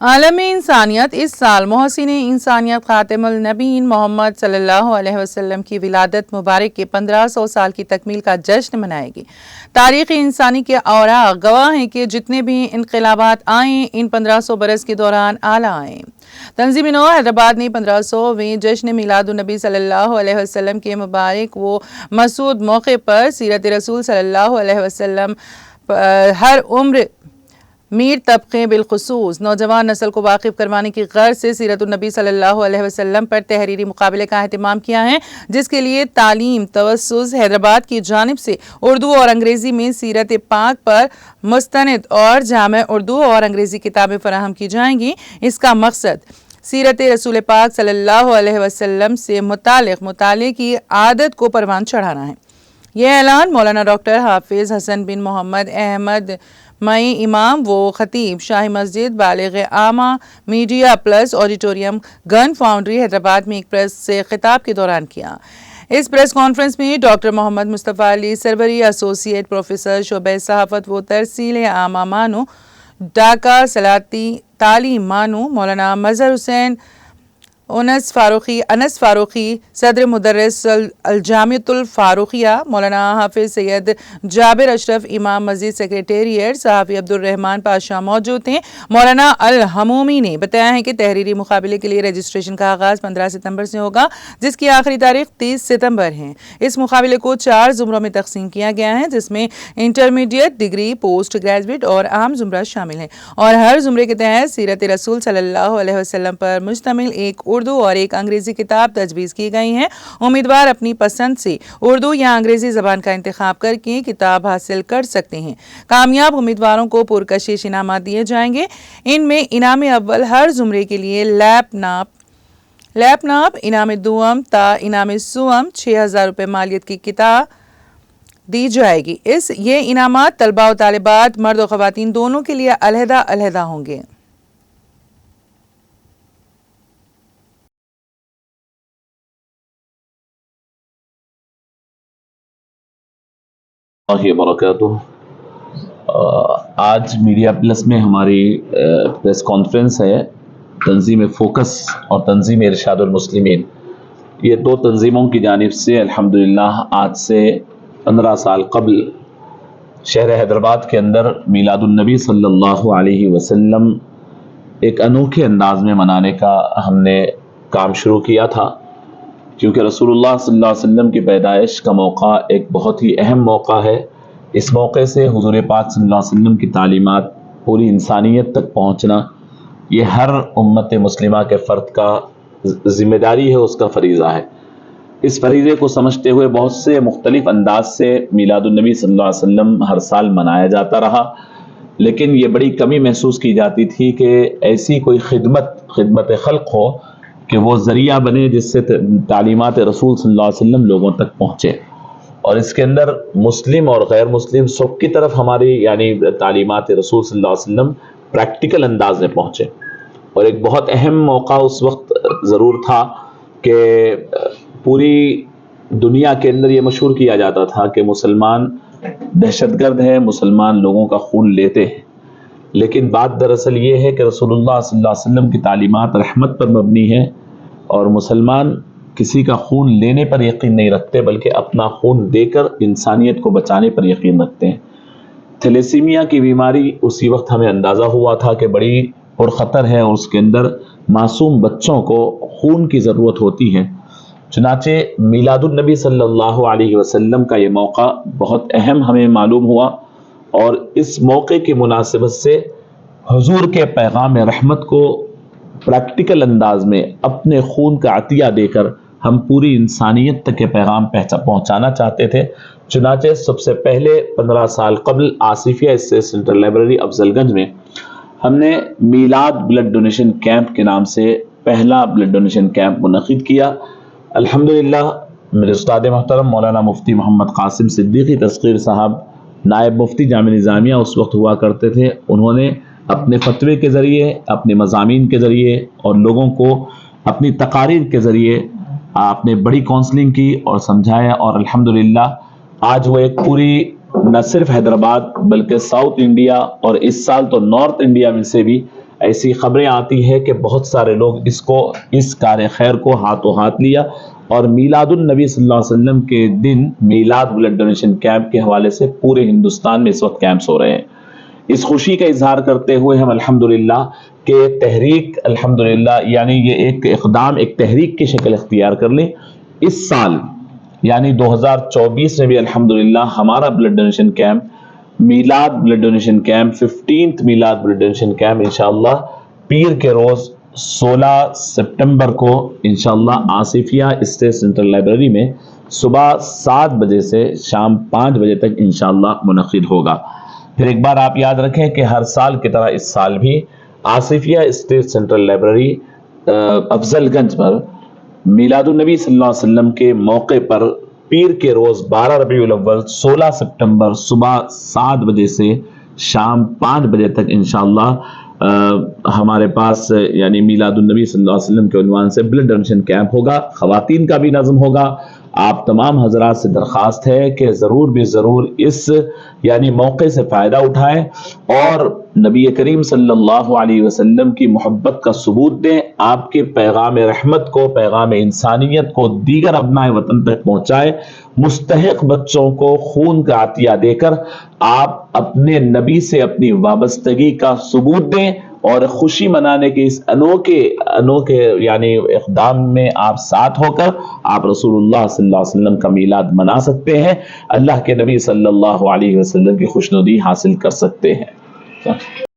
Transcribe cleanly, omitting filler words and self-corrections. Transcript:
عالم انسانیت اس سال محسن انسانیت خاتم النبیین محمد صلی اللہ علیہ وسلم کی ولادت مبارک کے 1500 سال کی تکمیل کا جشن منائے گی۔ تاریخ انسانی کے اوراق گواہ ہیں کہ جتنے بھی انقلابات آئیں ان 1500 برس کے دوران اعلیٰ آئیں۔ تنظیم نو حیدرآباد نے 1500ویں جشن میلاد النبی صلی اللہ علیہ وسلم کے مبارک و مسعود موقع پر سیرت رسول صلی اللہ علیہ وسلم ہر عمر میر طبقے بالخصوص نوجوان نسل کو واقف کروانے کی غرض سے سیرت النبی صلی اللہ علیہ وسلم پر تحریری مقابلے کا اہتمام کیا ہے، جس کے لیے تعلیم توسط حیدرآباد کی جانب سے اردو اور انگریزی میں سیرت پاک پر مستند اور جامع اردو اور انگریزی کتابیں فراہم کی جائیں گی۔ اس کا مقصد سیرت رسول پاک صلی اللہ علیہ وسلم سے متعلق مطالعے کی عادت کو پروان چڑھانا ہے۔ یہ اعلان مولانا ڈاکٹر حافظ حسن بن محمد احمد مئی امام و خطیب شاہی مسجد بالغ عامہ میڈیا پلس آڈیٹوریم گن فاؤنڈری حیدرآباد میں ایک پریس سے خطاب کے دوران کیا۔ اس پریس کانفرنس میں ڈاکٹر محمد مصطفیٰ علی سروری ایسوسیٹ پروفیسر شعبہ صحافت و ترسیل عامہ مانو ڈھاکہ صلاحیتی تعلیم مانو مولانا مظہر حسین انس فاروقی صدر مدرس الجامعۃ الفاروقیہ، مولانا حافظ سید جابر اشرف امام مسجد سیکریٹریٹ، صحافی عبد الرحمن پاشا موجود ہیں۔ مولانا الحمومی نے بتایا ہے کہ تحریری مقابلے کے لیے رجسٹریشن کا آغاز 15 ستمبر سے ہوگا، جس کی آخری تاریخ 30 ستمبر ہے۔ اس مقابلے کو 4 زمروں میں تقسیم کیا گیا ہے، جس میں انٹرمیڈیٹ، ڈگری، پوسٹ گریجویٹ اور عام زمرہ شامل ہیں، اور ہر زمرے کے تحت سیرت رسول صلی اللہ علیہ وسلم پر مشتمل ایک اردو اور ایک انگریزی کتاب تجویز کی گئی ہیں۔ امیدوار اپنی پسند سے اردو یا انگریزی زبان کا انتخاب کر کے کتاب حاصل کر سکتے ہیں۔ کامیاب امیدواروں کو پرکشش انعامات دیے جائیں گے۔ ان میں انعام اول ہر زمرے کے لیے لیپ ناپ، انعام دوم تا انعام سوم 6000 روپے مالیت کی کتاب دی جائے گی۔ یہ انعامات طلباء و طالبات مرد و خواتین دونوں کے لیے علیحدہ ہوں گے۔ وبرکاتہ۔ آج میڈیا پلس میں ہماری پریس کانفرنس ہے تنظیم فوکس اور تنظیم ارشاد المسلمین، یہ 2 تنظیموں کی جانب سے الحمدللہ آج سے 15 سال قبل شہر حیدرآباد کے اندر میلاد النبی صلی اللہ علیہ وسلم ایک انوکھے انداز میں منانے کا ہم نے کام شروع کیا تھا، کیونکہ رسول اللہ صلی اللہ علیہ وسلم کی پیدائش کا موقع ایک بہت ہی اہم موقع ہے۔ اس موقع سے حضور پاک صلی اللہ علیہ وسلم کی تعلیمات پوری انسانیت تک پہنچنا یہ ہر امت مسلمہ کے فرد کا ذمہ داری ہے، اس کا فریضہ ہے۔ اس فریضے کو سمجھتے ہوئے بہت سے مختلف انداز سے میلاد النبی صلی اللہ علیہ وسلم ہر سال منایا جاتا رہا، لیکن یہ بڑی کمی محسوس کی جاتی تھی کہ ایسی کوئی خدمت خلق ہو کہ وہ ذریعہ بنے جس سے تعلیمات رسول صلی اللہ علیہ وسلم لوگوں تک پہنچے، اور اس کے اندر مسلم اور غیر مسلم سب کی طرف ہماری یعنی تعلیمات رسول صلی اللہ علیہ وسلم پریکٹیکل انداز میں پہنچے۔ اور ایک بہت اہم موقع اس وقت ضرور تھا کہ پوری دنیا کے اندر یہ مشہور کیا جاتا تھا کہ مسلمان دہشت گرد ہیں، مسلمان لوگوں کا خون لیتے ہیں، لیکن بات دراصل یہ ہے کہ رسول اللہ صلی اللہ علیہ وسلم کی تعلیمات رحمت پر مبنی ہے، اور مسلمان کسی کا خون لینے پر یقین نہیں رکھتے بلکہ اپنا خون دے کر انسانیت کو بچانے پر یقین رکھتے ہیں۔ تھیلیسیمیا کی بیماری اسی وقت ہمیں اندازہ ہوا تھا کہ بڑی پرخطر ہے، اور اس کے اندر معصوم بچوں کو خون کی ضرورت ہوتی ہے۔ چنانچہ میلاد النبی صلی اللہ علیہ وسلم کا یہ موقع بہت اہم ہمیں معلوم ہوا، اور اس موقع کی مناسبت سے حضور کے پیغام رحمت کو پریکٹیکل انداز میں اپنے خون کا عطیہ دے کر ہم پوری انسانیت تک یہ پیغام پہنچانا چاہتے تھے۔ چنانچہ سب سے پہلے 15 سال قبل آصفیہ اسٹیٹ سینٹرل لائبریری افضل گنج میں ہم نے میلاد بلڈ ڈونیشن کیمپ کے نام سے پہلا بلڈ ڈونیشن کیمپ منعقد کیا۔ الحمدللہ میرے استاد محترم مولانا مفتی محمد قاسم صدیقی تسخیر صاحب نائب مفتی جامعہ نظامیہ اس وقت ہوا کرتے تھے، انہوں نے اپنے فتوے کے ذریعے، اپنے مضامین کے ذریعے اور لوگوں کو اپنی تقاریر کے ذریعے آپ نے بڑی کونسلنگ کی اور سمجھایا، اور الحمدللہ آج وہ ایک پوری نہ صرف حیدرآباد بلکہ ساؤتھ انڈیا اور اس سال تو نارتھ انڈیا میں سے بھی ایسی خبریں آتی ہے کہ بہت سارے لوگ اس کار خیر کو ہاتھوں ہاتھ لیا، اور میلاد النبی صلی اللہ علیہ وسلم کے دن میلاد بلڈ ڈونیشن کیمپ کے حوالے سے پورے ہندوستان میں اس وقت کیمپس ہو رہے ہیں۔ اس خوشی کا اظہار کرتے ہوئے ہم الحمدللہ کہ تحریک الحمدللہ یعنی یہ ایک اقدام ایک تحریک کی شکل اختیار کر لیں، اس سال یعنی 2024 میں بھی الحمدللہ ہمارا بلڈ ڈونیشن کیمپ میلاد بلڈ ڈونیشن کیمپ 15th میلاد بلڈ ڈونیشن کیمپ انشاءاللہ پیر کے روز 16 سپٹمبر کو انشاءاللہ آصفیہ اسٹیٹ سینٹرل لائبریری میں صبح 7 بجے سے شام 5 بجے تک انشاءاللہ منعقد ہوگا۔ پھر ایک بار آپ یاد رکھیں کہ ہر سال کی طرح اس سال بھی آصفیہ اسٹیٹ سینٹرل لائبریری افضل گنج پر میلاد النبی صلی اللہ علیہ وسلم کے موقع پر پیر کے روز 12 ربیع الاول 16 سپٹمبر صبح 7 بجے سے شام 5 بجے تک انشاءاللہ ہمارے پاس یعنی میلاد النبی صلی اللہ علیہ وسلم کے عنوان سے بلڈ ڈونیشن کیمپ ہوگا، خواتین کا بھی نظم ہوگا۔ آپ تمام حضرات سے درخواست ہے کہ ضرور بھی ضرور اس یعنی موقع سے فائدہ اٹھائیں اور نبی کریم صلی اللہ علیہ وسلم کی محبت کا ثبوت دیں، آپ کے پیغام رحمت کو، پیغام انسانیت کو دیگر ابنائے وطن تک پہنچائے، مستحق بچوں کو خون کا عطیہ دے کر آپ اپنے نبی سے اپنی وابستگی کا ثبوت دیں، اور خوشی منانے کے اس انوکھے یعنی اقدام میں آپ ساتھ ہو کر آپ رسول اللہ صلی اللہ علیہ وسلم کا میلاد منا سکتے ہیں، اللہ کے نبی صلی اللہ علیہ وسلم کی خوشنودی حاصل کر سکتے ہیں۔